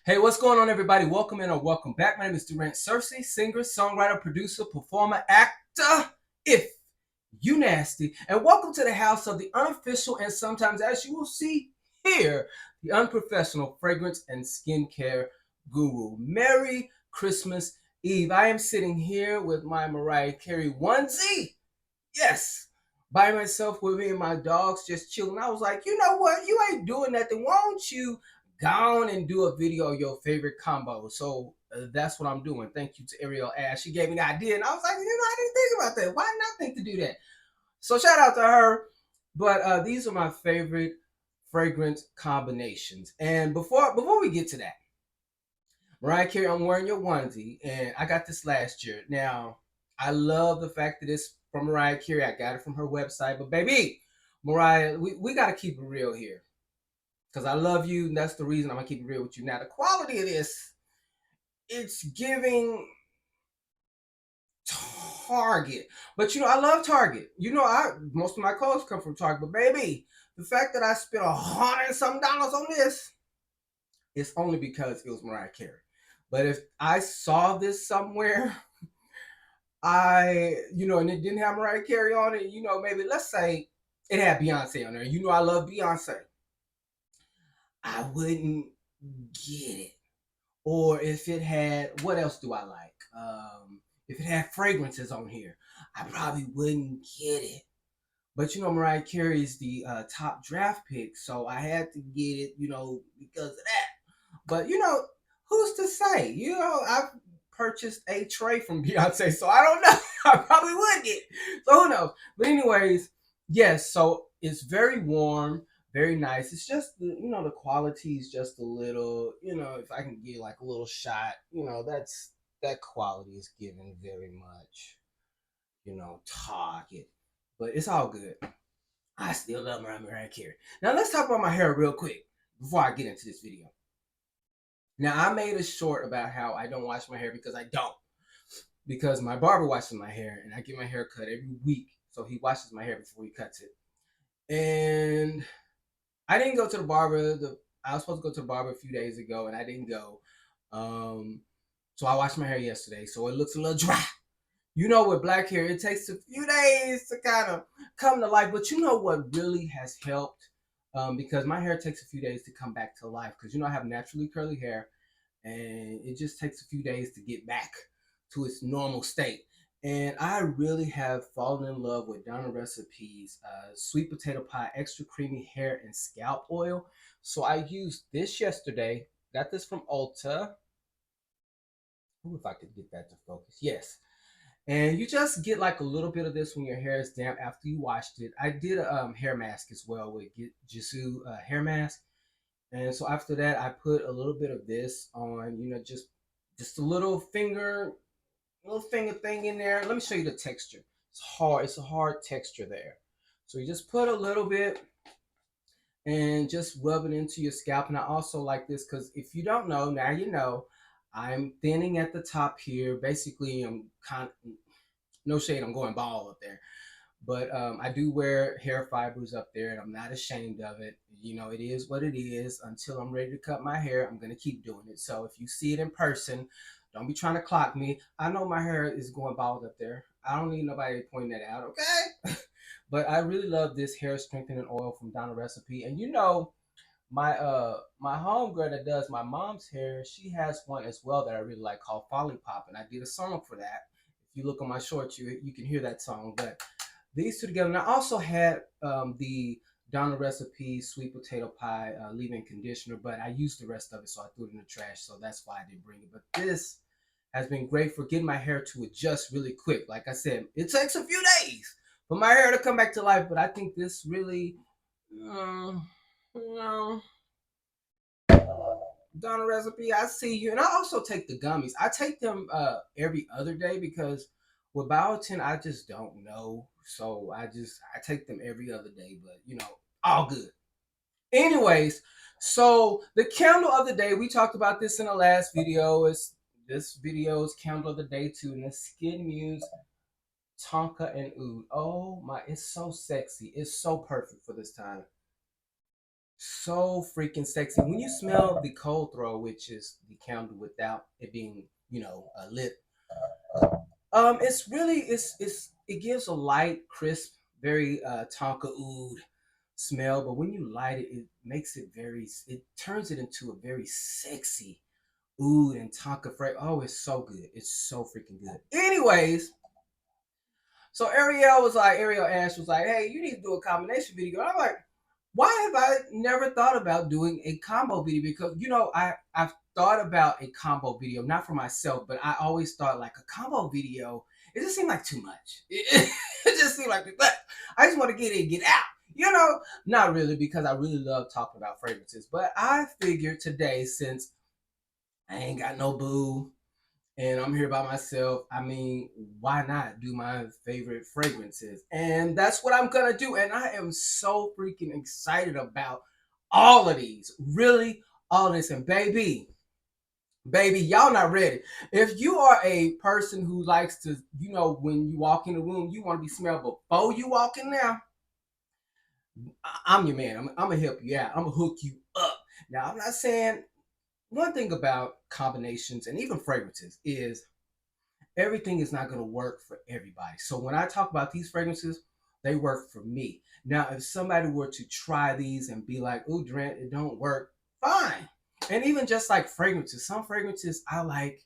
Hey, what's going on, everybody? Welcome in or welcome back. My name is Durant Cersei, singer, songwriter, producer, performer, actor, if you nasty. And welcome to the house of the unofficial and sometimes, as you will see here, the unprofessional fragrance and skincare guru. Merry Christmas Eve. I am sitting here with my Mariah Carey onesie. Yes. By myself with me and my dogs just chilling. I was like, you know what? You ain't doing nothing. Why don't you go on and do a video of your favorite combo? So that's what I'm doing. Thank you to Ariel Ash. She gave me the idea, and I was like, I didn't think about that. Why not think to do that? So shout out to her. But these are my favorite fragrance combinations. And before we get to that, Mariah Carey, I'm wearing your onesie, and I got this last year. Now, I love the fact that it's from Mariah Carey. I got it from her website. But baby, Mariah, we got to keep it real here. Because I love you, and that's the reason I'm going to keep it real with you. Now, the quality of this, it's giving Target. But, I love Target. Most of my clothes come from Target. But, baby, the fact that I spent $100 and something on this, it's only because it was Mariah Carey. But if I saw this somewhere, and it didn't have Mariah Carey on it, maybe let's say it had Beyonce on there. I love Beyonce. I wouldn't get it. Or if it had, what else do I like? If it had fragrances on here, I probably wouldn't get it. But Mariah Carey is the top draft pick, so I had to get it, because of that. But who's to say? I've purchased a tray from Beyonce, so I don't know. I probably would get. So who knows? But anyways, yes. So it's very warm, very nice. It's just the quality is just a little. If I can get like a little shot, that quality is given very much. Target, but it's all good. I still love Mariah Carey. Now let's talk about my hair real quick before I get into this video. Now, I made a short about how I don't wash my hair because I don't. Because my barber washes my hair and I get my hair cut every week. So he washes my hair before he cuts it. And I didn't go to the barber. I was supposed to go to the barber a few days ago and I didn't go. So I washed my hair yesterday. So it looks a little dry. With black hair, it takes a few days to kind of come to life. But what really has helped? Because my hair takes a few days to come back to life. Because I have naturally curly hair, and it just takes a few days to get back to its normal state. And I really have fallen in love with Donna Recipe's sweet potato pie extra creamy hair and scalp oil. So I used this yesterday. Got this from Ulta. Ooh, if I could get that to focus. Yes. And you just get like a little bit of this when your hair is damp after you washed it. I did a hair mask as well with Jisoo hair mask. And so after that, I put a little bit of this on, just a little finger thing in there. Let me show you the texture. It's hard. It's a hard texture there. So you just put a little bit and just rub it into your scalp. And I also like this because if you don't know, now you know. I'm thinning at the top here. Basically, I'm kind of, no shade, I'm going bald up there. But I do wear hair fibers up there, and I'm not ashamed of it. It is what it is. Until I'm ready to cut my hair, I'm going to keep doing it. So if you see it in person, don't be trying to clock me. I know my hair is going bald up there. I don't need nobody pointing that out, okay? But I really love this hair strengthening oil from Donna Recipe. And my homegirl that does my mom's hair, she has one as well that I really like called Folly Pop, and I did a song for that. If you look on my shorts, you can hear that song. But these two together, and I also had the Donna Recipe sweet potato pie leave-in conditioner, but I used the rest of it, so I threw it in the trash. So that's why I didn't bring it. But this has been great for getting my hair to adjust really quick. Like I said, it takes a few days for my hair to come back to life, but I think this really. No, Donna Recipe, I see you. And I also take the gummies. I take them every other day because with biotin, I just don't know. So I take them every other day, but all good. Anyways, so the candle of the day, we talked about this in the last video. This video's candle of the day too, and the SKNMUSE Tonka and Oud. Oh my, it's so sexy. It's so perfect for this time. So freaking sexy. When you smell the cold throw, which is the candle without it being, lit, it's really it gives a light, crisp, very tonka oud smell. But when you light it, it makes it it turns it into a very sexy oud and tonka fragrance. Oh, it's so good. It's so freaking good. Anyways, so Ariel Ash was like, hey, you need to do a combination video. And I'm like, why have I never thought about doing a combo video? Because I've thought about a combo video, not for myself, but I always thought like a combo video, it just seemed like too much. It just seemed like I just want to get in, get out. Not really, because I really love talking about fragrances. But I figured today, since I ain't got no boo, and I'm here by myself, I mean, why not do my favorite fragrances? And that's what I'm gonna do. And I am so freaking excited about all of these. Really, all of this. And baby, y'all not ready. If you are a person who likes to, when you walk in the room, you want to be smelled before you walk in there, I'm your man. I'm gonna help you out. I'm gonna hook you up. Now, I'm not saying one thing about combinations and even fragrances is everything is not going to work for everybody. So when I talk about these fragrances, they work for me. Now, if somebody were to try these and be like, "Ooh, Durant, it don't work," fine. And even just like fragrances, some fragrances I like,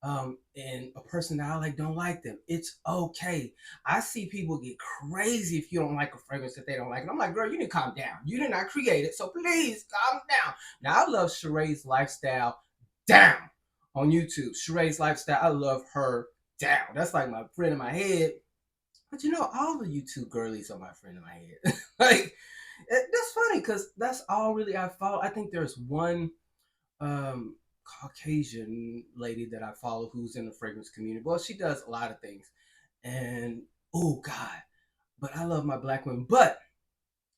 and a person that I like don't like them. It's okay. I see people get crazy if you don't like a fragrance that they don't like. And I'm like, girl, you need to calm down. You did not create it, so please calm down. Now, I love Sheree's lifestyle down on YouTube. Sheree's lifestyle, I love her down. That's like my friend in my head. But all the YouTube girlies are my friend in my head. Like, that's funny because that's all really I follow. I think there's one um Caucasian lady that I follow who's in the fragrance community. Well, she does a lot of things. And oh God, but I love my black women. But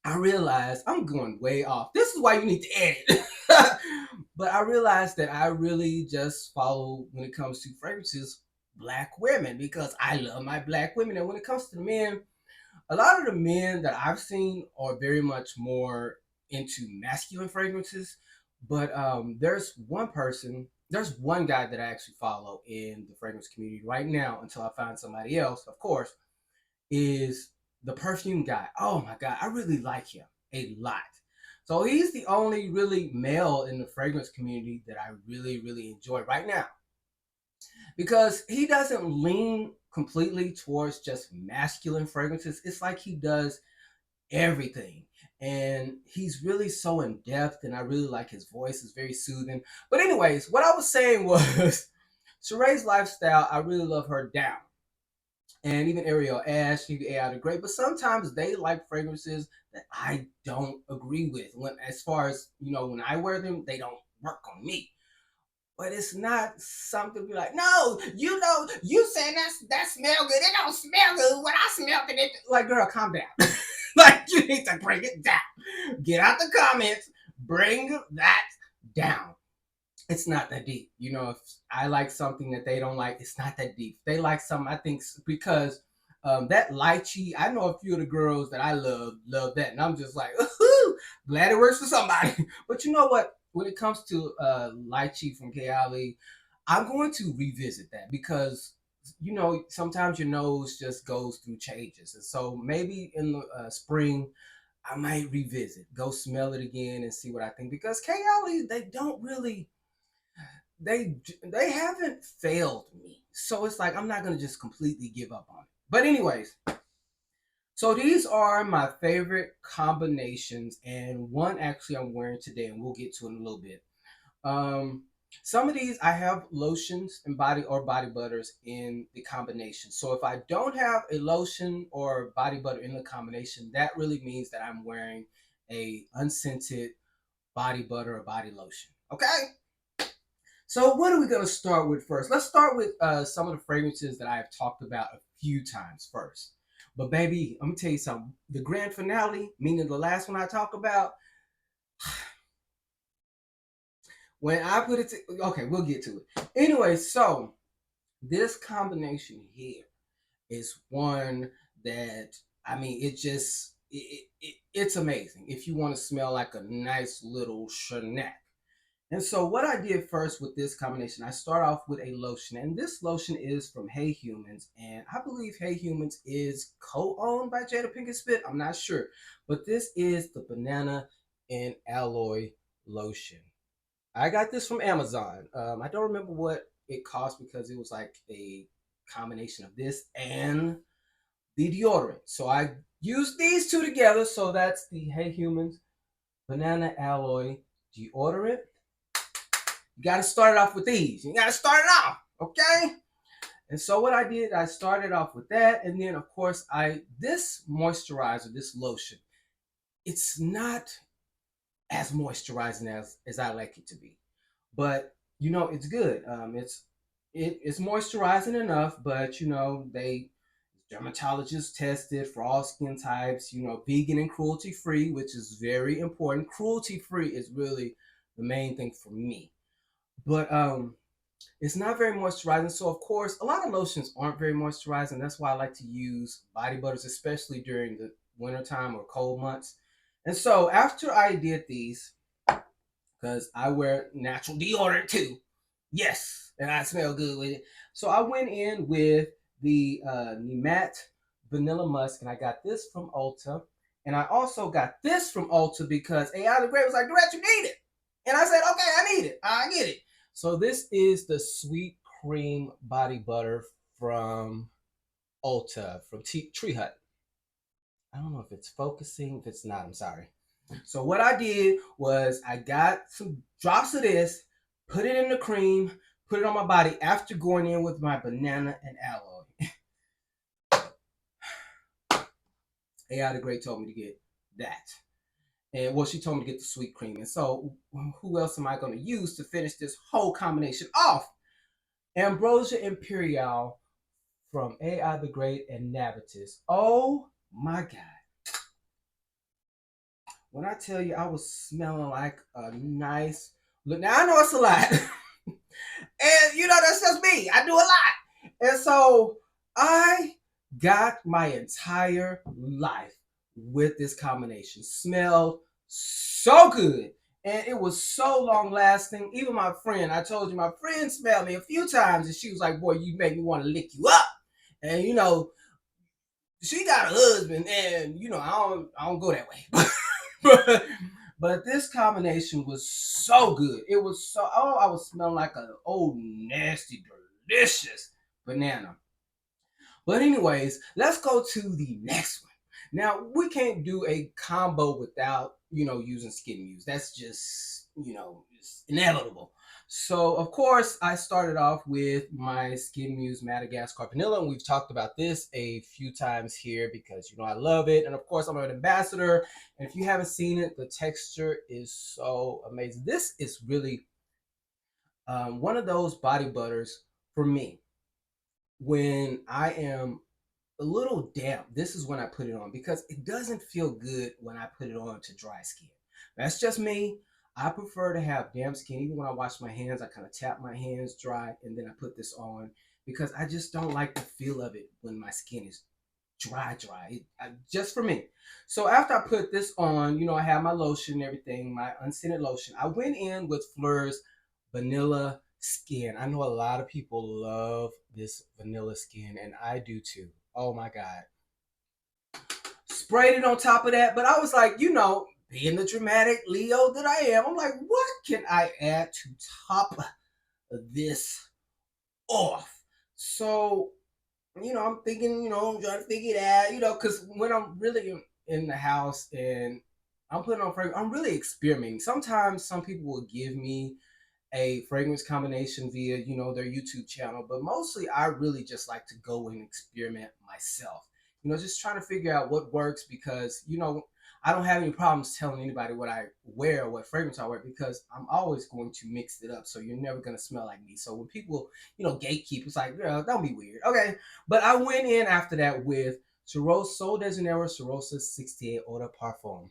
I realized I'm going way off. This is why you need to edit. But I realized that I really just follow, when it comes to fragrances, black women, because I love my black women. And when it comes to the men, a lot of the men that I've seen are very much more into masculine fragrances. But there's one guy that I actually follow in the fragrance community right now, until I find somebody else, of course, is the perfume guy. Oh my God, I really like him a lot. So he's the only really male in the fragrance community that I really, really enjoy right now, because he doesn't lean completely towards just masculine fragrances. It's like he does everything. And he's really so in depth, and I really like his voice. It's very soothing. But anyways, what I was saying was Sheree's lifestyle, I really love her down. And even Ariel Ash, AI are great, but sometimes they like fragrances that I don't agree with. As far as when I wear them, they don't work on me. But it's not something to be like, no, you saying that smell good. It don't smell good. When I smell it, like, girl, calm down. Like, you need to bring it down. Get out the comments. Bring that down. It's not that deep. If I like something that they don't like, it's not that deep. If they like something, I think, because that lychee, I know a few of the girls that I love that. And I'm just like, ooh, glad it works for somebody. But you know what? When it comes to lychee from Kayali, I'm going to revisit that, because sometimes your nose just goes through changes. And so maybe in the spring, I might revisit, go smell it again and see what I think. Because Kayali, they don't really, they haven't failed me. So it's like I'm not gonna just completely give up on it. But anyways, so these are my favorite combinations, and one actually I'm wearing today, and we'll get to it in a little bit. Um, some of these I have lotions and body butters in the combination. So if I don't have a lotion or body butter in the combination, that really means that I'm wearing a unscented body butter or body lotion. Okay? So what are we going to start with first? Let's start with some of the fragrances that I have talked about a few times first. But baby, let me tell you something. The grand finale, meaning the last one I talk about, when I put it to, okay, we'll get to it. Anyway, so this combination here is one that, I mean, it just, it's amazing if you want to smell like a nice little snack. And so what I did first with this combination, I start off with a lotion, and this lotion is from Hey Humans, and I believe Hey Humans is co-owned by Jada Pinkett Smith. I'm not sure, but this is the banana and aloe lotion. I got this from Amazon. I don't remember what it cost because it was like a combination of this and the deodorant. So I used these two together. So that's the Hey Humans banana aloe deodorant. You got to start it off with these. You got to start it off, okay? And so what I did, I started off with that, and then of course this moisturizer, this lotion, it's not as moisturizing as I like it to be, but you know it's good. It's moisturizing enough, but you know dermatologists tested for all skin types. You know, vegan and cruelty free, which is very important. Cruelty free is really the main thing for me, but it's not very moisturizing. So of course, a lot of lotions aren't very moisturizing. That's why I like to use body butters, especially during the wintertime or cold months. And so after I did these, because I wear natural deodorant too, yes, and I smell good with it. So I went in with the Matte Vanilla Musk, and I got this from Ulta. And I also got this from Ulta because AI the Great was like, Direct, you need it. And I said, okay, I need it. I get it. So this is the Sweet Cream Body Butter from Ulta, from Tree Hut. I don't know if it's focusing. If it's not, I'm sorry. So what I did was I got some drops of this, put it in the cream, put it on my body after going in with my banana and aloe. AI the Great told me to get that. And well, she told me to get the sweet cream. And so who else am I going to use to finish this whole combination off? Ambrosia Imperial from AI the Great and Navitus. Oh my God. When I tell you I was smelling like a nice look, now I know it's a lot. And you know, that's just me. I do a lot. And so I got my entire life with this combination. Smelled so good. And it was so long lasting. Even my friend, I told you, my friend smelled me a few times and she was like, boy, you make me want to lick you up. And you know, she got a husband, and you know, I don't go that way. but this combination was so good. It was so I was smelling like an old nasty, delicious banana. But anyways, let's go to the next one. Now we can't do a combo without using SKNMUSE. That's just it's inevitable. So of course I started off with my SKNMUSE Madagascar Vanilla, and we've talked about this a few times here because I love it. And of course I'm an ambassador. And if you haven't seen it, the texture is so amazing. This is really one of those body butters for me when I am a little damp. This is when I put it on because it doesn't feel good when I put it on to dry skin. That's just me. I prefer to have damp skin. Even when I wash my hands, I kind of tap my hands dry and then I put this on because I just don't like the feel of it when my skin is dry. Just for me. So after I put this on, I have my lotion and everything, my unscented lotion. I went in with Fleur's Vanilla Skin. I know a lot of people love this vanilla skin, and I do too. Oh my God. Sprayed it on top of that, but I was like, being the dramatic Leo that I am, I'm like, what can I add to top this off? So, I'm thinking, I'm trying to figure it out, because when I'm really in the house and I'm putting on fragrance, I'm really experimenting. Sometimes some people will give me a fragrance combination via their YouTube channel, but mostly I really just like to go and experiment myself, just trying to figure out what works because I don't have any problems telling anybody what I wear or what fragrance I wear because I'm always going to mix it up, so you're never going to smell like me. So when people gatekeep, it's like, girl, don't be weird. Okay, but I went in after that with Sol de Janeiro Charosa 68 Eau de Parfum.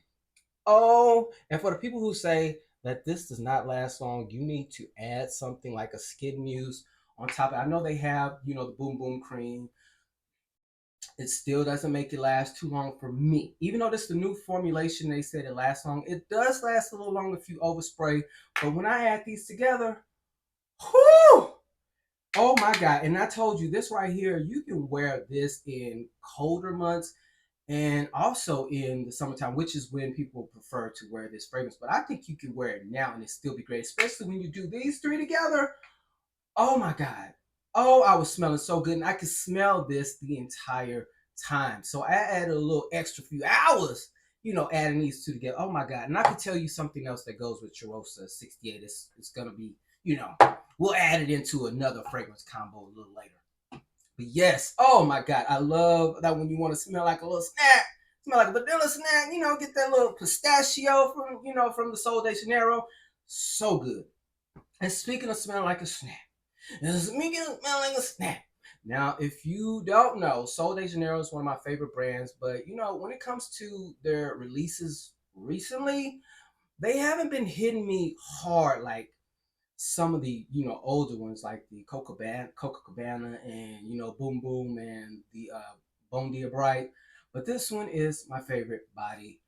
Oh, and for the people who say that this does not last long, you need to add something like a SKNMUSE on top. I know they have, the Boom Boom Cream. It still doesn't make it last too long for me. Even though this is the new formulation, they said it lasts long. It does last a little longer if you overspray. But when I add these together, whoo! Oh my God. And I told you this right here, you can wear this in colder months and also in the summertime, which is when people prefer to wear this fragrance. But I think you can wear it now and it still be great, especially when you do these three together. Oh my God. Oh, I was smelling so good. And I could smell this the entire time. So I added a little extra few hours, adding these two together. Oh my God. And I can tell you something else that goes with Charosa 68. It's going to be, we'll add it into another fragrance combo a little later. But yes, oh my God. I love that when you want to smell like a little snack, smell like a vanilla snack, get that little pistachio from the Sol de Janeiro. So good. And speaking of smelling like a snack, speaking of smelling like a snack. Now, if you don't know, Sol de Janeiro is one of my favorite brands, but when it comes to their releases recently, they haven't been hitting me hard like some of the older ones, like the Coca Cabana, and Boom Boom and the Bon Dia Bright. But this one is my favorite body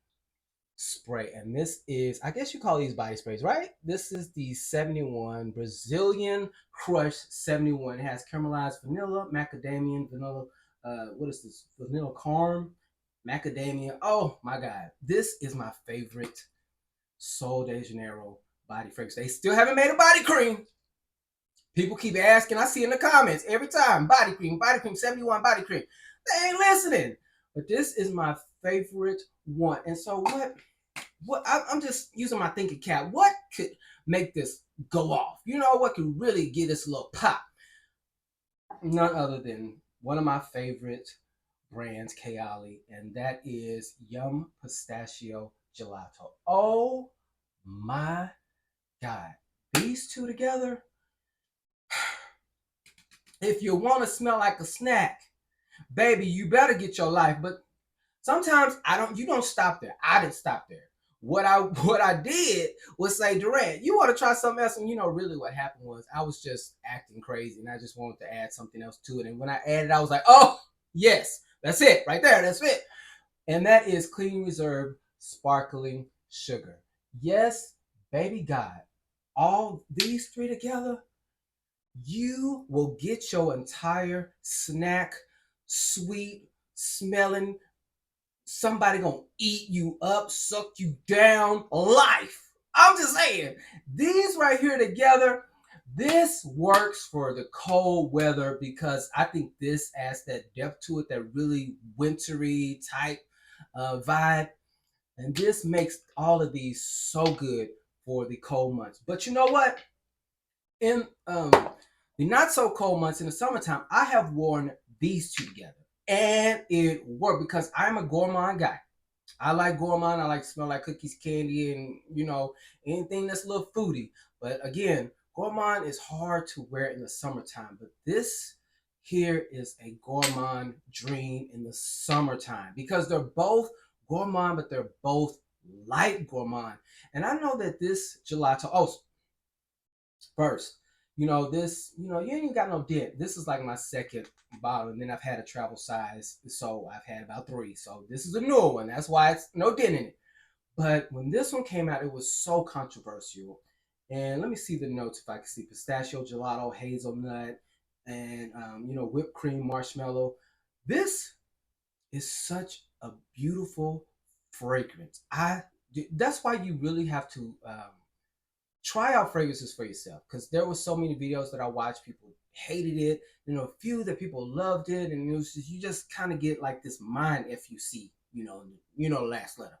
spray, and this is, I guess you call these body sprays, right? This is the 71 Brazilian Crush 71. It has caramelized vanilla, macadamia, vanilla, what is this, vanilla carm, macadamia. Oh my God, this is my favorite Sol de Janeiro body fragrance. They still haven't made a body cream. People keep asking, I see in the comments every time, body cream, 71 body cream. They ain't listening. But this is my favorite one. And so what I'm just using my thinking cap. What could make this go off? What could really get this little pop? None other than one of my favorite brands, Kayali, and that is Yum Pistachio Gelato. Oh my God. These two together, if you want to smell like a snack, baby, you better get your life. But sometimes you don't stop there. I didn't stop there. What I did was say, Durant, you want to try something else? And really what happened was I was just acting crazy and I just wanted to add something else to it. And when I added, I was like, oh, yes, that's it right there. That's it. And that is Clean Reserve Sparkling Sugar. Yes, baby God, all these three together, you will get your entire snack, sweet, smelling, somebody gonna eat you up, suck you down life. I'm just saying, these right here together, this works for the cold weather because I think this adds that depth to it, that really wintry type vibe. And this makes all of these so good for the cold months. But you know what? In the not so cold months in the summertime, I have worn these two together. And it worked because I'm a gourmand guy. I like gourmand. I like to smell like cookies, candy, and anything that's a little foodie. But again, gourmand is hard to wear in the summertime. But this here is a gourmand dream in the summertime because they're both gourmand, but they're both light gourmand. And I know that this gelato. Oh, first, this, you ain't even got no dent. This is like my second bottle, and then I've had a travel size, so I've had about 3. So this is a newer one. That's why it's no dent in it. But when this one came out, it was so controversial. And let me see the notes if I can see: pistachio, gelato, hazelnut, and whipped cream, marshmallow. This is such a beautiful fragrance. That's why you really have to try out fragrances for yourself, because there were so many videos that I watched, people hated it, a few that people loved it, and it was just, you just kind of get like this mind FUC, the last letter.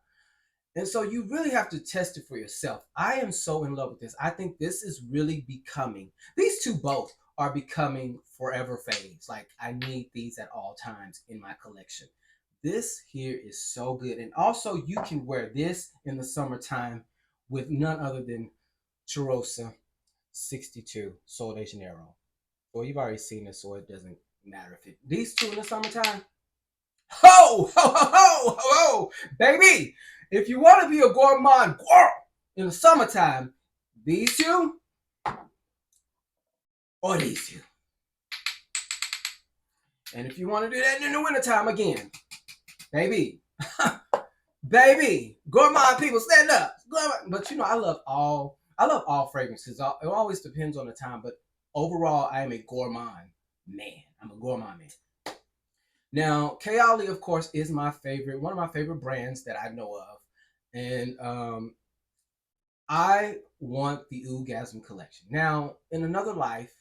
And so you really have to test it for yourself. I am so in love with this. I think this is really becoming, these two both are becoming forever faves. Like, I need these at all times in my collection. This here is so good. And also you can wear this in the summertime with none other than Charosa 62 Sol de Janeiro. Well, you've already seen this, so it doesn't matter if it. These two in the summertime. Ho, ho, ho, ho, ho, baby! If you want to be a gourmand in the summertime, these two or these two. And if you want to do that in the wintertime again, baby, baby, gourmand people, stand up. But you know, I love all fragrances. It always depends on the time, but overall, I am a gourmand man. I'm a gourmand man. Now, Kayali, of course, is my favorite, one of my favorite brands that I know of. And I want the Oudgasm collection. Now, in another life,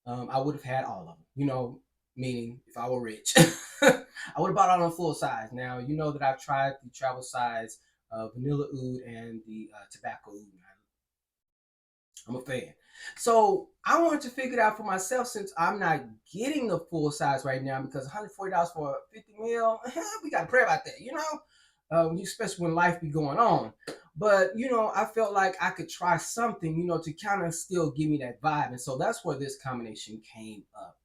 I would have had all of them. You know, meaning if I were rich, I would have bought all of them full size. Now, you know that I've tried the travel size vanilla oud and the tobacco oud. I'm a fan. So I wanted to figure it out for myself since I'm not getting the full size right now because $140 for 50 mil, we got to pray about that, you know, especially when life be going on. But, you know, I felt like I could try something, you know, to kind of still give me that vibe. And so that's where this combination came up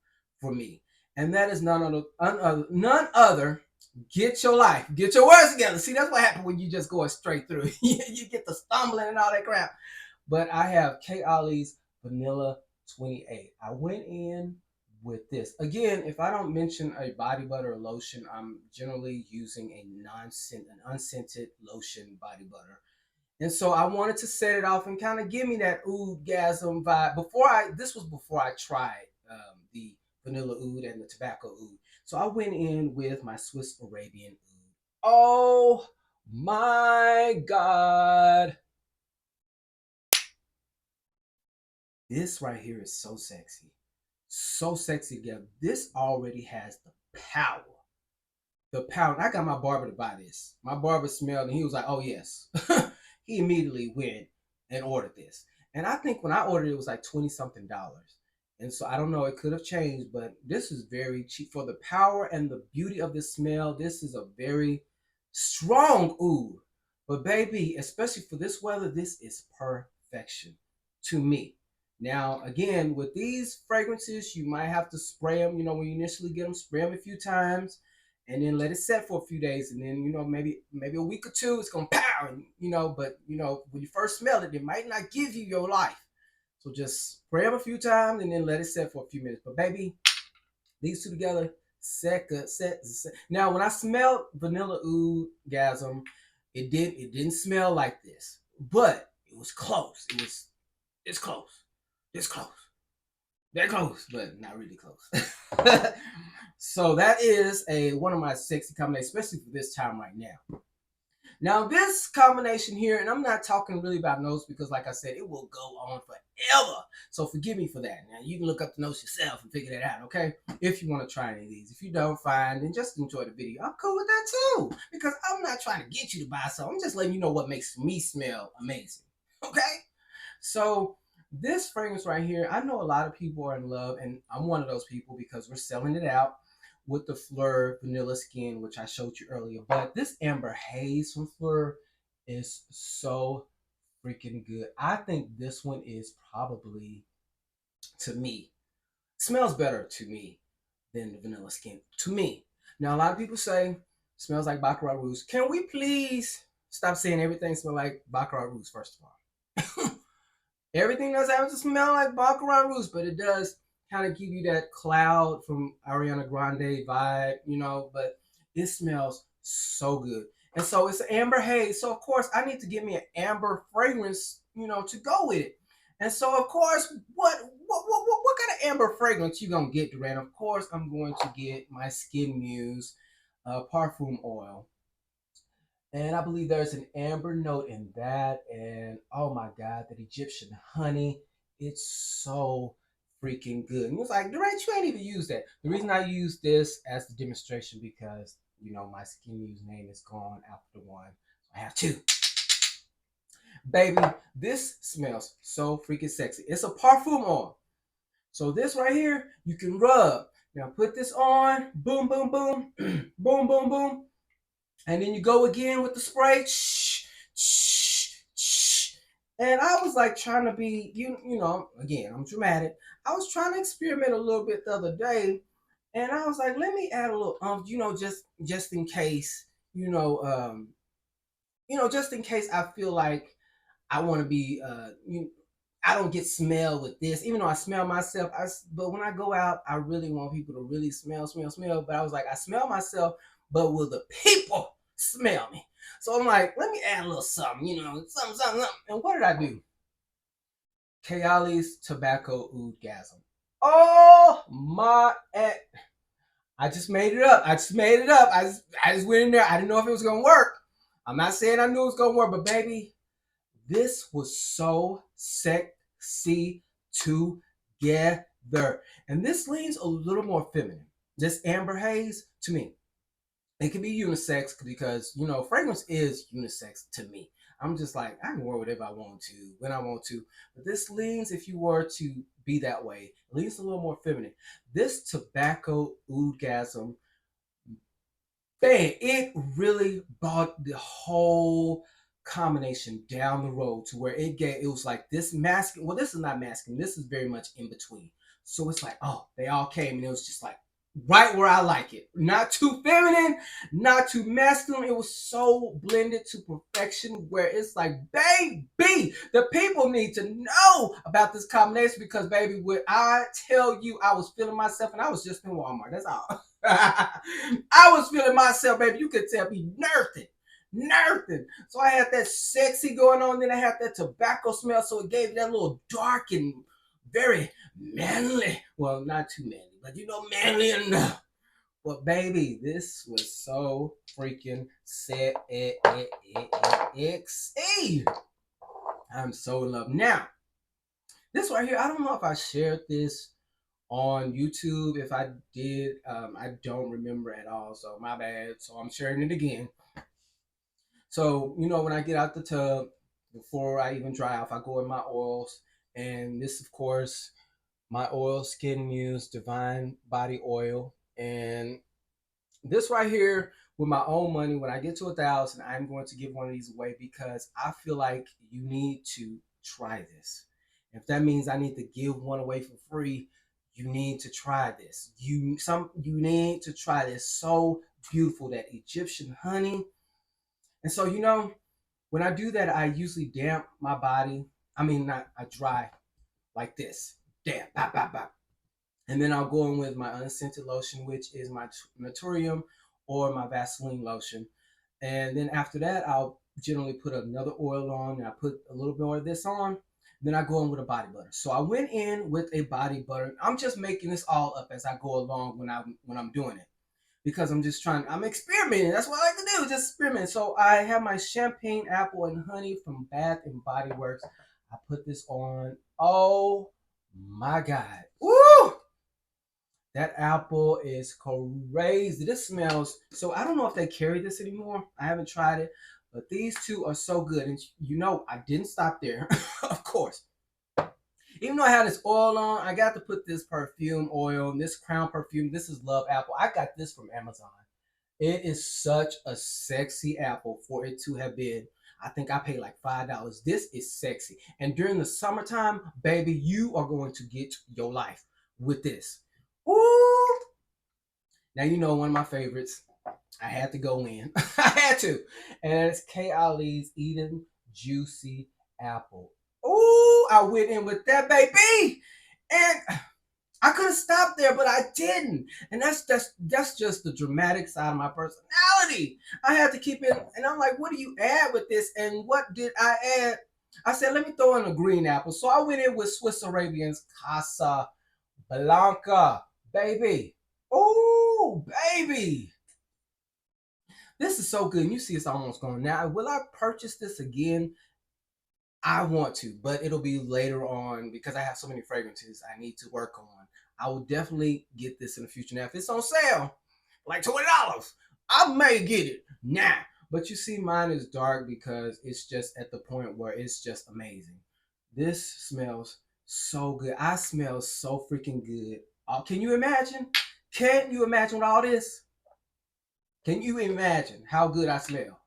for me. And that is none other, get your life, get your words together. See, that's what happens when you just go straight through. You get the stumbling and all that crap. But I have K. Ollie's Vanilla 28. I went in with this. Again, if I don't mention a body butter or lotion, I'm generally using an unscented lotion body butter. And so I wanted to set it off and kind of give me that oudgasm vibe. This was before I tried the vanilla oud and the tobacco oud. So I went in with my Swiss Arabian oud. Oh my God. This right here is so sexy. So sexy together. This already has the power. The power. And I got my barber to buy this. My barber smelled and he was like, oh yes. He immediately went and ordered this. And I think when I ordered it, it was like 20 something dollars. And so I don't know, it could have changed, but this is very cheap. For the power and the beauty of the smell, this is a very strong oud. But baby, especially for this weather, this is perfection to me. Now, again, with these fragrances, you might have to spray them. You know, when you initially get them, spray them a few times, and then let it set for a few days, and then you know maybe a week or two, it's gonna pow. You know, but you know when you first smell it, it might not give you your life. So just spray them a few times and then let it set for a few minutes. But baby, these two together, set. Now, when I smelled vanilla oudgasm, it didn't smell like this, but it was close. It's close. It's close. They're close, but not really close. So that is one of my sexy combinations, especially for this time right now. Now this combination here, and I'm not talking really about notes because like I said, it will go on forever. So forgive me for that. Now you can look up the notes yourself and figure that out, okay? If you want to try any of these. If you don't, fine, then just enjoy the video. I'm cool with that too. Because I'm not trying to get you to buy something. I'm just letting you know what makes me smell amazing. Okay? So this fragrance right here, I know a lot of people are in love, and I'm one of those people because we're selling it out with the Fleur Vanilla Skin, which I showed you earlier. But this Amber Haze from Fleur is so freaking good. I think this one is probably, to me, smells better to me than the Vanilla Skin. To me. Now, a lot of people say, smells like Baccarat Rouge. Can we please stop saying everything smells like Baccarat Rouge, first of all? Everything does have to smell like Baccarat Rouge, but it does kind of give you that cloud from Ariana Grande vibe, you know, but it smells so good. And so it's an amber haze. So of course I need to get me an amber fragrance, you know, to go with it. And so of course, what kind of amber fragrance you gonna get, Durant? Of course, I'm going to get my SKNMUSE parfum oil. And I believe there's an amber note in that. And oh my God, that Egyptian honey. It's so freaking good. And it's like, Durant, you ain't even used that. The reason I use this as the demonstration because, you know, my SKNMUSE name is gone after one. So I have two. Baby, this smells so freaking sexy. It's a parfum oil. So this right here, you can rub. Now put this on. Boom, boom, boom. Boom, boom, boom. And then you go again with the spray. Shh, shh, shh. And I was like trying to be, you know, again, I'm dramatic. I was trying to experiment a little bit the other day. And I was like, let me add a little you know, just in case, just in case I feel like I want to be I don't get smell with this, even though I smell myself. But when I go out, I really want people to really smell. But I was like, I smell myself, but will the people smell me? So I'm like, let me add a little something, you know, something. And what did I do? Kayali's Tobacco Oudgasm. Oh my! I just made it up. I just went in there. I didn't know if it was gonna work. I'm not saying I knew it was gonna work, but baby, this was so sexy together. And this leans a little more feminine. This amber haze, to me, it can be unisex because, you know, fragrance is unisex to me. I'm just like, I can wear whatever I want to, when I want to. But this leans, if you were to be that way, leans a little more feminine. This Tobacco Oudgasm, man, it really brought the whole combination down the road to where it was like this masculine. Well, this is not masculine. This is very much in between. So it's like, oh, they all came and it was just like right where I like it. Not too feminine, not too masculine. It was so blended to perfection where it's like, baby, the people need to know about this combination because, baby, when I tell you I was feeling myself and I was just in Walmart. That's all. I was feeling myself, baby. You could tell me nothing. So I had that sexy going on. Then I had that tobacco smell. So it gave that little dark and very manly. Well, not too manly, but you know, manly enough. But baby, this was so freaking sexy. I'm so in love. Now, this right here, I don't know if I shared this on YouTube. If I did, I don't remember at all. So my bad. So I'm sharing it again. So, you know, when I get out the tub, before I even dry off, I go in my oils. And this, of course, my oil, SKNMUSE Divine Body Oil. And this right here, with my own money, when I get to 1,000, I'm going to give one of these away because I feel like you need to try this. If that means I need to give one away for free, you need to try this. You need to try this. So beautiful, that Egyptian honey. And so, you know, when I do that, I usually damp my body. I mean, not I dry like this, damp, bop, bop, bop. And then I'll go in with my unscented lotion, which is my Naturium or my Vaseline lotion. And then after that, I'll generally put another oil on, and I put a little bit more of this on. Then I go in with a body butter. So I went in with a body butter. I'm just making this all up as I go along when I'm doing it, because I'm experimenting. That's what I like to do, just experiment. So I have my champagne apple and honey from Bath and Body Works. I put this on. Oh my God. Woo! That apple is crazy. This smells, so I don't know if they carry this anymore. I haven't tried it, but these two are so good. And you know, I didn't stop there, of course. Even though I had this oil on, I got to put this perfume oil, this Crown perfume. This is Love Apple. I got this from Amazon. It is such a sexy apple for it to have been. I think I paid like $5. This is sexy. And during the summertime, baby, you are going to get your life with this. Ooh. Now, you know, one of my favorites. I had to go in. I had to. And it's Kayali's Eden Juicy Apple. Ooh, I went in with that, baby. And I could have stopped there, but I didn't. And that's just the dramatic side of my personality. I had to keep it. And I'm like, what do you add with this? And what did I add? I said, let me throw in a green apple. So I went in with Swiss Arabian's Casa Blanca, baby. Oh, baby. This is so good. And you see it's almost gone. Now, will I purchase this again? I want to, but it'll be later on because I have so many fragrances I need to work on. I will definitely get this in the future. Now, if it's on sale, like $20, I may get it now. But you see, mine is dark because it's just at the point where it's just amazing. This smells so good. I smell so freaking good. Can you imagine? Can you imagine all this? Can you imagine how good I smell?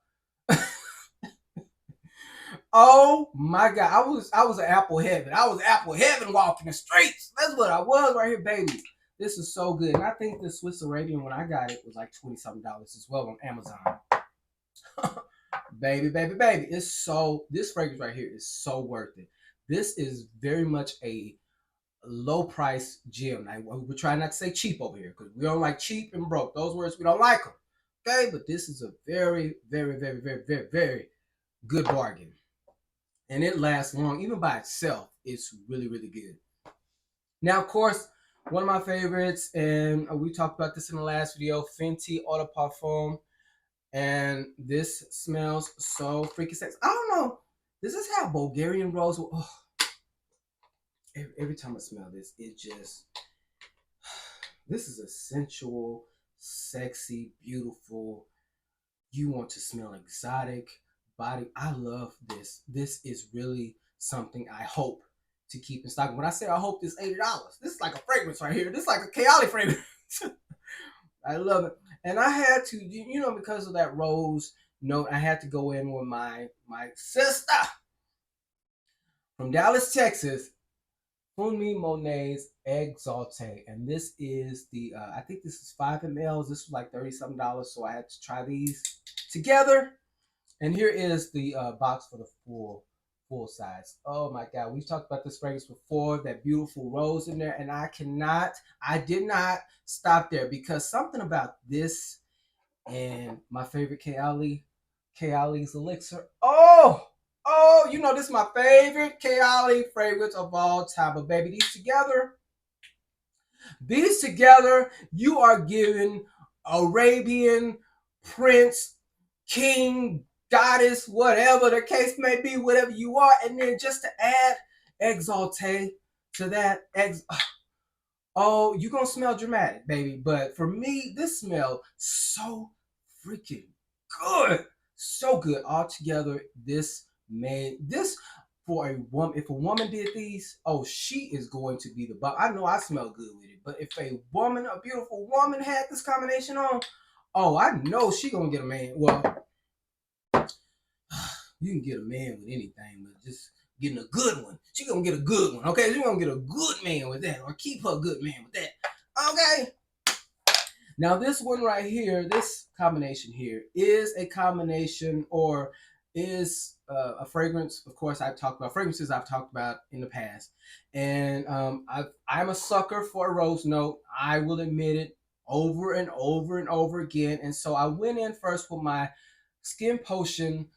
Oh my God. I was an apple heaven. I was apple heaven walking the streets. That's what I was right here, baby. This is so good. And I think the Swiss Arabian, when I got it, was like $20-something as well on Amazon. Baby. This fragrance right here is so worth it. This is very much a low price gem. Now, we're trying not to say cheap over here because we don't like cheap and broke. Those words, we don't like them. Okay, but this is a very, very, very, very, very, very good bargain. And it lasts long. Even by itself, it's really, really good. Now, of course, one of my favorites, and we talked about this in the last video, Fenty Eau de Parfum. And this smells so freaking sexy. I don't know. Does this have Bulgarian rose? Oh, every time I smell this, it just, this is a sensual, sexy, beautiful. You want to smell exotic body. I love this. This is really something I hope to keep in stock. When I say I hope, this $80. This is like a fragrance right here. This is like a Kayali fragrance. I love it. And I had to, because of that rose note, I had to go in with my sister from Dallas, Texas, Fumi Monet's EXALTE. And this is the, I think this is 5 ml. This was like $30-something. So I had to try these together. And here is the box for the full size. Oh my God. We've talked about this fragrance before, that beautiful rose in there. And I did not stop there because something about this and my favorite Kayali's Elixir. Oh, this is my favorite Kayali fragrance of all time. But baby, these together, you are giving Arabian prince, king, goddess, whatever the case may be, whatever you are. And then just to add EXALTE to that, oh, you're going to smell dramatic, baby. But for me, this smells so freaking good. So good. Altogether, this for a woman. If a woman did these, oh, she is going to be the bomb. I know I smell good with it. But if a beautiful woman had this combination on, oh, I know she going to get a man. Well, you can get a man with anything, but just getting a good one. She gonna get a good one, okay? She gonna get a good man with that, or keep her good man with that, okay? Now this one right here, this combination here is a combination, or is a fragrance. Of course, I've talked about fragrances I've talked about in the past, and I'm a sucker for a rose note. I will admit it over and over and over again. And so I went in first with my Skin Potion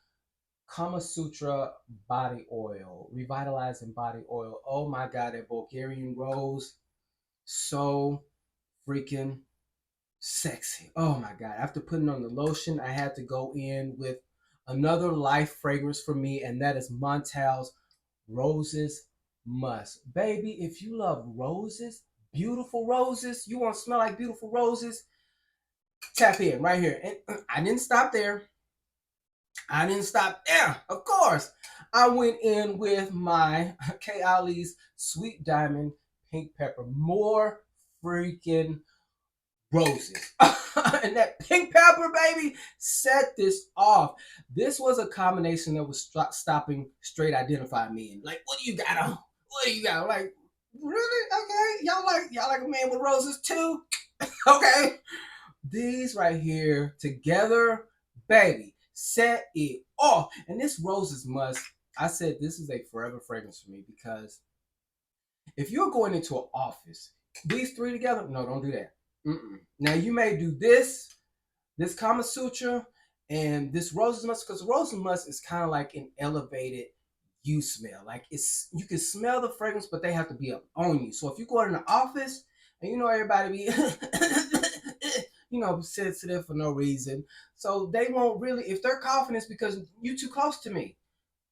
Kama Sutra body oil, revitalizing body oil. Oh my God, that Bulgarian rose, so freaking sexy. Oh my God. After putting on the lotion, I had to go in with another life fragrance for me, and that is Montal's Roses Musk. Baby, if you love roses, beautiful roses, you want to smell like beautiful roses, tap in right here. And I didn't stop there. Of course. I went in with my Kayali's Sweet Diamond Pink Pepper. More freaking roses. And that pink pepper, baby, set this off. This was a combination that was stopping straight identify men. Like, what do you got on? What do you got? Like, really? Okay. Y'all like a man with roses too? Okay. These right here together, baby, set it off. And this Roses Musk, I said this is a forever fragrance for me, because if you're going into an office, these three together, no, don't do that. Now you may do this Kama Sutra, and this Roses Musk, because Roses Musk is kind of like an elevated you smell. Like, you can smell the fragrance, but they have to be up on you. So if you go in the office and everybody be sensitive for no reason, so they won't really, if they're coughing, it's because you too close to me.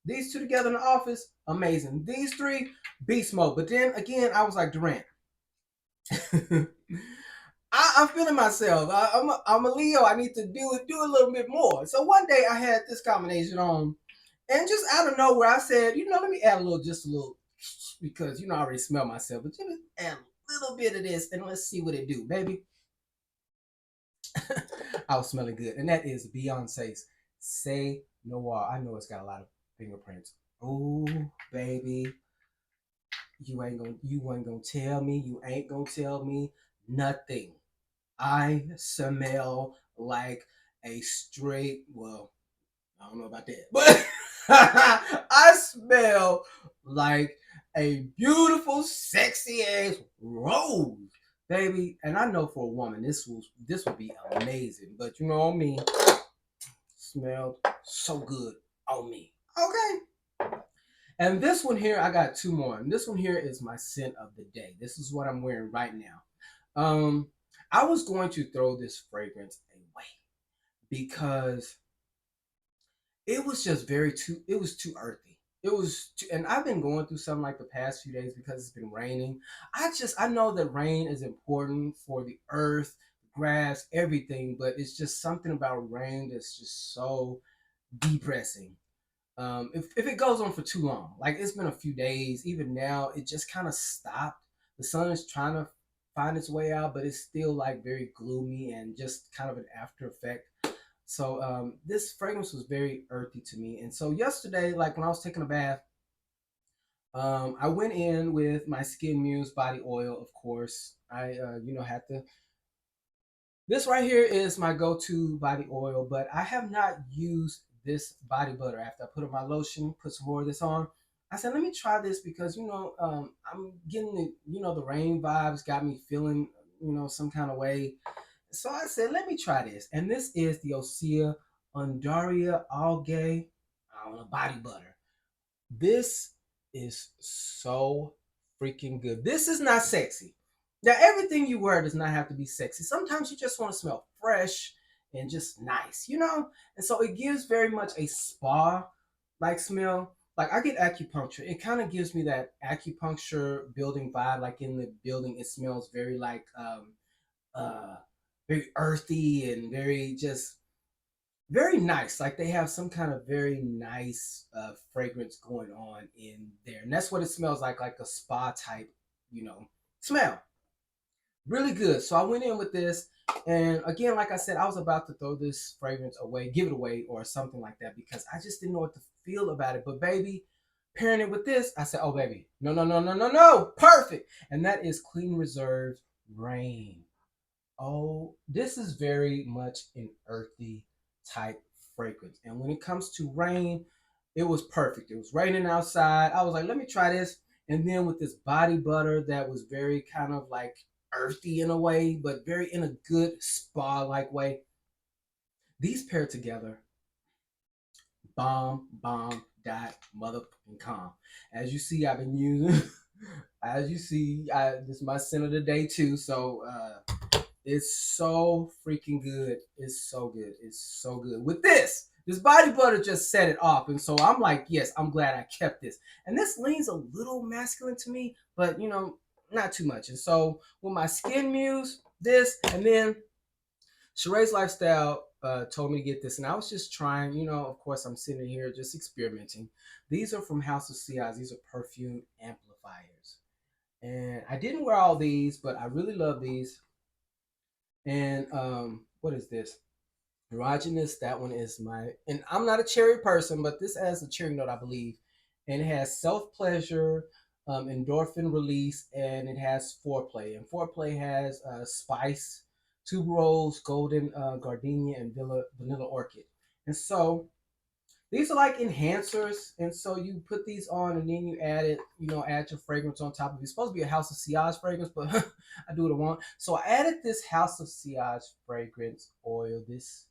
These two together in the office, amazing. These three, beast mode. But then again, I was like, Durant, I'm feeling myself. I'm a Leo. I need to do a little bit more. So one day I had this combination on, and just out of nowhere, I said, let me add just a little, because I already smell myself, but just add a little bit of this, and let's see what it do, baby. I was smelling good, and that is Beyonce's Say Noir. I know it's got a lot of fingerprints. Oh, baby, you ain't gonna tell me. You ain't gonna tell me nothing. I smell like a straight, well, I don't know about that, but I smell like a beautiful, sexy ass rose, baby. And I know for a woman, this would be amazing. But you know what I mean? Smelled so good on me. Okay. And this one here, I got two more. And this one here is my scent of the day. This is what I'm wearing right now. I was going to throw this fragrance away because it was just it was too earthy. It was too, and I've been going through something like the past few days because it's been raining. I know that rain is important for the earth, grass, everything, but it's just something about rain that's just so depressing. If it goes on for too long, like it's been a few days, even now, it just kind of stopped. The sun is trying to find its way out, but it's still like very gloomy and just kind of an after effect. So this fragrance was very earthy to me. And so yesterday, like when I was taking a bath, I went in with my SKNMUSE body oil, of course. I, had to. This right here is my go-to body oil, but I have not used this body butter after I put on my lotion, put some more of this on. I said, let me try this because, I'm getting the rain vibes got me feeling, some kind of way. So I said, let me try this. And this is the Osea Undaria Algae body butter. This is so freaking good. This is not sexy. Now, everything you wear does not have to be sexy. Sometimes you just want to smell fresh and just nice, And so it gives very much a spa like smell. Like I get acupuncture. It kind of gives me that acupuncture building vibe. Like in the building, it smells very like uh very earthy and very just very nice. Like they have some kind of very nice fragrance going on in there, and that's what it smells like a spa type, smell. Really good. So I went in with this, and again, like I said, I was about to throw this fragrance away, give it away, or something like that because I just didn't know what to feel about it. But baby, pairing it with this, I said, "Oh baby, no, no, no, no, no, no, perfect!" And that is Clean Reserve's Rain. Oh, this is very much an earthy type fragrance. And when it comes to rain, it was perfect. It was raining outside. I was like, let me try this. And then with this body butter that was very kind of like earthy in a way, but very in a good spa like way. These paired together, bomb, dot, motherfucking calm. As you see, I've been using, as you see, this is my scent of the day too. So, it's so freaking good. It's so good. It's so good. With this body butter just set it off. And so I'm like, yes, I'm glad I kept this. And this leans a little masculine to me, but not too much. And so with my SKNMUSE, this, and then Sheree's Lifestyle told me to get this. And I was just trying, of course, I'm sitting here just experimenting. These are from House of CIs. These are perfume amplifiers. And I didn't wear all these, but I really love these. And what is this? Erogenous. That one is and I'm not a cherry person, but this has a cherry note, I believe. And it has self pleasure, endorphin release, and it has foreplay. And foreplay has spice, tuberose, golden gardenia, and vanilla orchid. And so these are like enhancers, and so you put these on, and then you add it. Add your fragrance on top of it. It's supposed to be a House of Sillage fragrance, but I do what I want. So I added this House of Sillage fragrance oil. This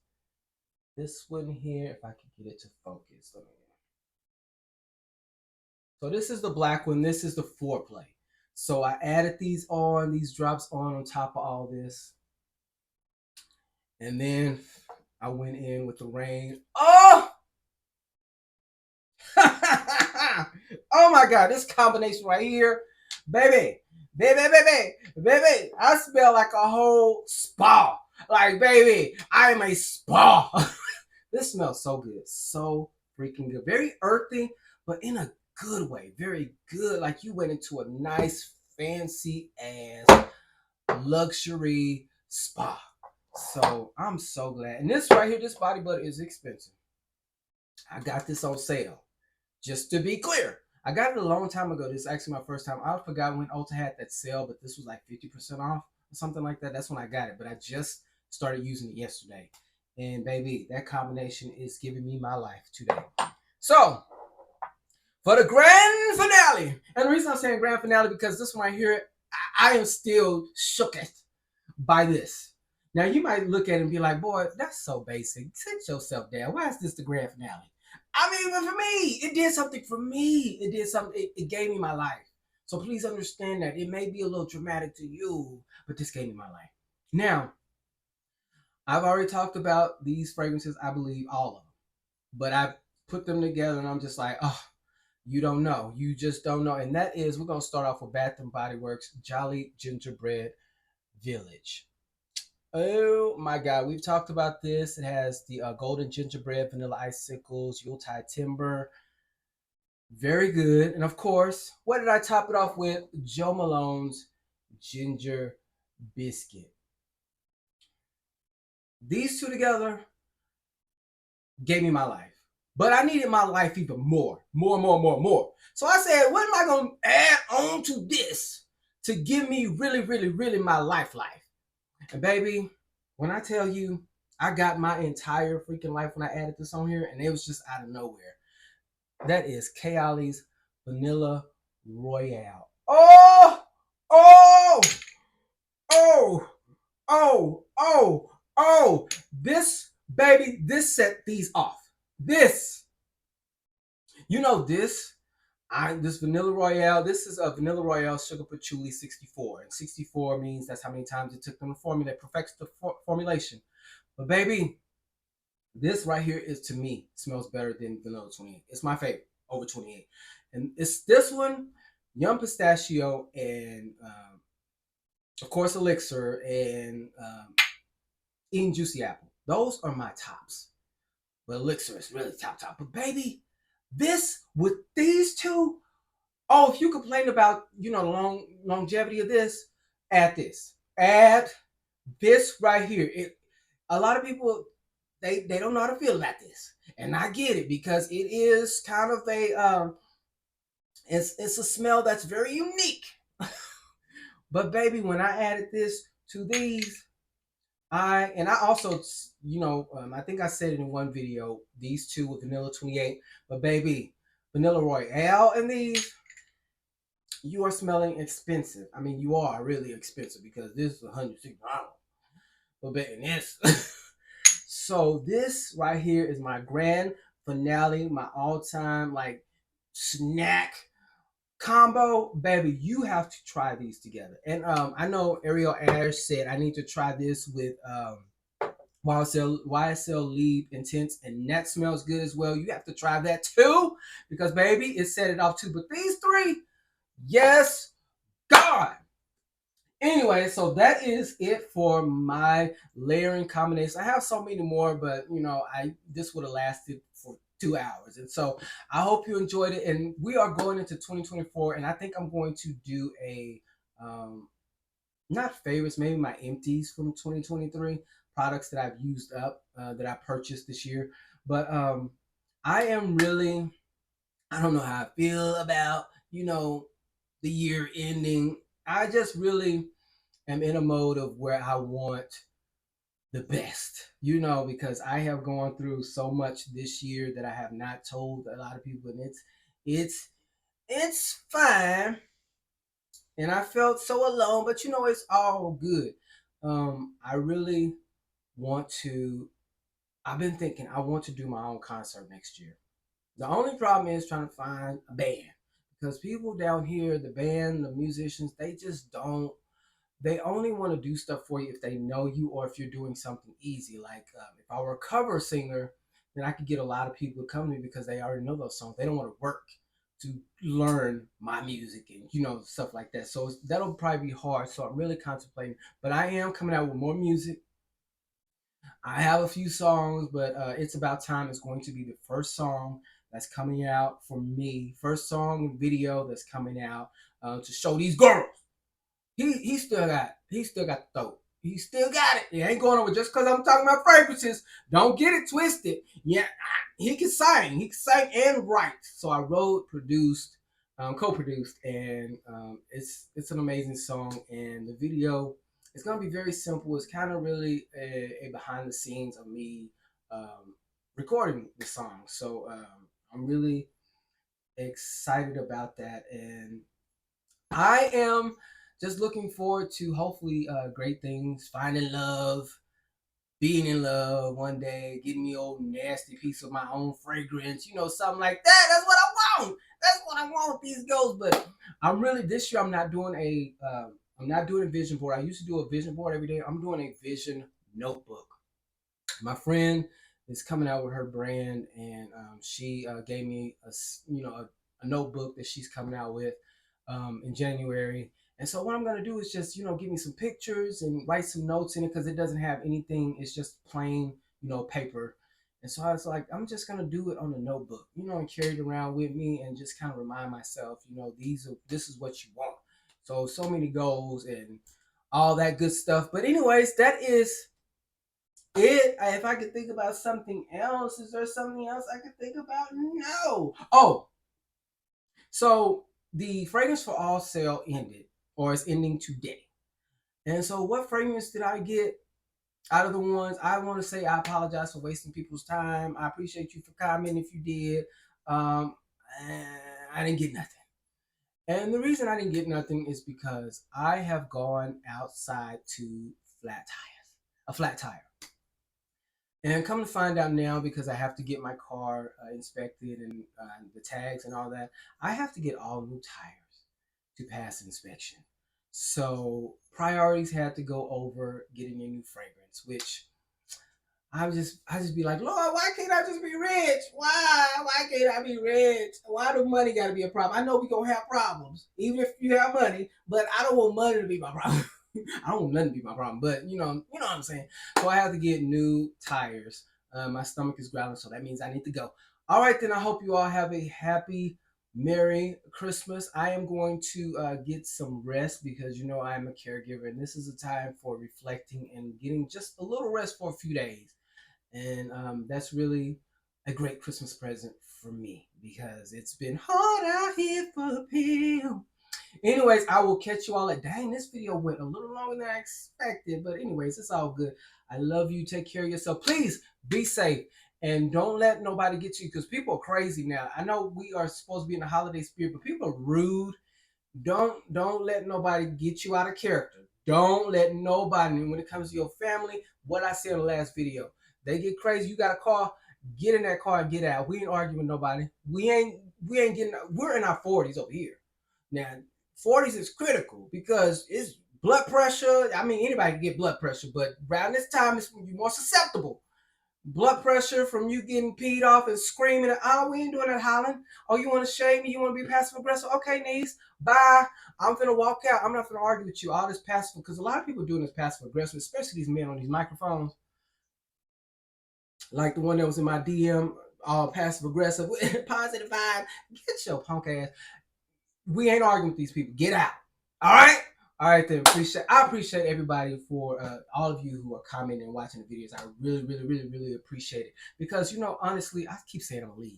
one here, if I can get it to focus. So this is the black one. This is the foreplay. So I added these drops on top of all this, and then I went in with the rain. Oh! Oh my god, this combination right here, baby, I smell like a whole spa. Like, baby, I am a spa. This smells so good, so freaking good. Very earthy, but in a good way. Very good. Like you went into a nice, fancy ass luxury spa. So I'm so glad. And this right here, this body butter is expensive. I got this on sale. Just to be clear, I got it a long time ago. This is actually my first time. I forgot when Ulta had that sale, but this was like 50% off or something like that. That's when I got it. But I just started using it yesterday. And baby, that combination is giving me my life today. So for the grand finale, and the reason I'm saying grand finale because this one right here, I am still shooketh by this. Now you might look at it and be like, boy, that's so basic. Sit yourself down. Why is this the grand finale? I mean, but for me, it did something for me. It did something, it gave me my life. So please understand that it may be a little dramatic to you, but this gave me my life. Now, I've already talked about these fragrances, I believe all of them. But I put them together and I'm just like, oh, you don't know. You just don't know. And that is, we're going to start off with Bath and Body Works Jolly Gingerbread Village. Oh my God, we've talked about this. It has the golden gingerbread, vanilla icicles, Yuletide timber. Very good. And of course, what did I top it off with? Joe Malone's ginger biscuit. These two together gave me my life. But I needed my life even more. More. So I said, what am I going to add on to this to give me really my life? And baby, when I tell you, I got my entire freaking life when I added this on here, and it was just out of nowhere. That is Kayali's Vanilla Royale. Oh, oh, oh, oh. This, baby, this set these off. This, this this Vanilla Royale, this is a Vanilla Royale Sugar Patchouli 64. And 64 means that's how many times it took them to formulate, perfect the formulation. But baby, this right here is, to me, smells better than Vanilla 28. It's my favorite over 28. And it's this one, Young Pistachio, and of course Elixir, and Eating Juicy Apple. Those are my tops. But Elixir is really top. But baby, this with these two, oh, if you complain about, the longevity of this, add this. Add this right here. A lot of people, they don't know how to feel about this. And I get it because it is kind of a it's a smell that's very unique. But baby, when I added this to these, I also, I think I said it in one video, these two with Vanilla 28, but baby, Vanilla Royale and these, you are smelling expensive. I mean, you are really expensive because this is $160. But baby, this. So this right here is my grand finale, my all-time snack combo. Baby, you have to try these together. And I know Ariel Ash said I need to try this with YSL Lead Intense, and that smells good as well. You have to try that too because baby, it set it off too. But these three, yes, God. Anyway, so that is it for my layering combination. I have so many more, but this would have lasted for 2 hours. And so I hope you enjoyed it. And we are going into 2024, and I think I'm going to do a not favorites, maybe my empties from 2023, products that I've used up, that I purchased this year. But I am really, I don't know how I feel about, the year ending. I just really am in a mode of where I want the best, because I have gone through so much this year that I have not told a lot of people, and it's fine. And I felt so alone, but it's all good. I really want to. I've been thinking I want to do my own concert next year. The only problem is trying to find a band because people down here, the band, the musicians, they just don't. They only want to do stuff for you if they know you or if you're doing something easy. Like if I were a cover singer, then I could get a lot of people to come to me because they already know those songs. They don't want to work to learn my music and stuff like that. So that'll probably be hard. So I'm really contemplating. But I am coming out with more music. I have a few songs, but It's About Time is going to be the first song that's coming out for me. First song and video that's coming out to show these girls. He still got the throat. He still got it. He ain't going over just because I'm talking about fragrances. Don't get it twisted. Yeah, he can sing. He can sing and write. So I wrote, produced, co-produced, and it's an amazing song. And the video, it's gonna be very simple. It's kind of really a behind the scenes of me recording the song. So I'm really excited about that, and I am just looking forward to hopefully great things, finding love, being in love one day, getting me old nasty piece of my own fragrance, something like that. That's what I want. That's what I want with these goals. But I'm really this year. I'm not doing a vision board. I used to do a vision board every day. I'm doing a vision notebook. My friend is coming out with her brand, and she gave me a notebook that she's coming out with in January. And so what I'm gonna do is just give me some pictures and write some notes in it because it doesn't have anything. It's just plain paper. And so I was like, I'm just gonna do it on a notebook, and carry it around with me and just kind of remind myself, this is what you want. So many goals and all that good stuff. But anyways, that is it. If I could think about something else, is there something else I could think about? No. Oh, so the Fragrance for All sale ended, or is ending today. And so, what fragrance did I get out of the ones? I want to say I apologize for wasting people's time. I appreciate you for commenting if you did. Um, I didn't get nothing. And the reason I didn't get nothing is because I have gone outside to a flat tire. And come to find out now, because I have to get my car inspected and the tags and all that, I have to get all new tires to pass inspection. So priorities had to go over getting a new fragrance, which I just be like, Lord, why can't I just be rich? Why can't I be rich? Why do money got to be a problem? I know we gonna have problems, even if you have money, but I don't want money to be my problem. I don't want nothing to be my problem, but you know what I'm saying. So I have to get new tires. My stomach is growling, so that means I need to go. All right, then I hope you all have a happy, Merry Christmas. I am going to get some rest because I am a caregiver, and this is a time for reflecting and getting just a little rest for a few days. And that's really a great Christmas present for me because it's been hard out here for the pill. Anyways, I will catch you all at dang. This video went a little longer than I expected, but anyways, it's all good. I love you. Take care of yourself. Please be safe and don't let nobody get you because people are crazy now. I know we are supposed to be in the holiday spirit, but people are rude. Don't let nobody get you out of character. Don't let nobody. When it comes to your family, what I said in the last video, they get crazy. You got a car, get in that car and get out. We ain't arguing with nobody. We ain't getting. We're in our 40s over here. Now, 40s is critical because it's blood pressure. I mean, anybody can get blood pressure, but around this time, it's when you're more susceptible. Blood pressure from you getting peed off and screaming. Oh, we ain't doing that hollering. Oh, you want to shame me? You want to be passive aggressive? Okay, niece. Bye. I'm gonna walk out. I'm not gonna argue with you. All this passive, because a lot of people doing this passive aggressive, especially these men on these microphones, like the one that was in my DM, all passive aggressive, positive vibe. Get your punk ass. We ain't arguing with these people. Get out. All right. All right then. I appreciate everybody for all of you who are commenting and watching the videos. I really, really, really, really appreciate it because honestly, I keep saying I'm gonna leave.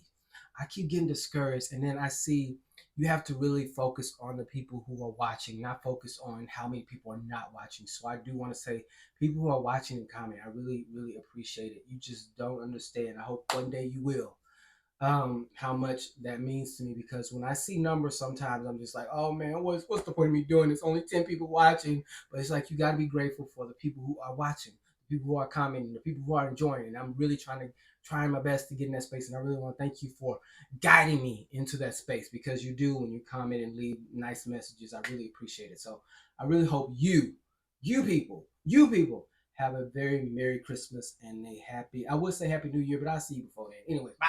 I keep getting discouraged, and then I see you have to really focus on the people who are watching, not focus on how many people are not watching. So I do want to say, people who are watching and commenting, I really, really appreciate it. You just don't understand. I hope one day you will. How much that means to me, because when I see numbers, sometimes I'm just like, oh man, what's the point of me doing this? Only 10 people watching. But it's like you got to be grateful for the people who are watching, the people who are commenting, the people who are enjoying. And I'm really trying my best to get in that space. And I really want to thank you for guiding me into that space, because you do when you comment and leave nice messages. I really appreciate it. So I really hope you people have a very Merry Christmas and a happy, I would say Happy New Year, but I'll see you before then. Anyway, bye.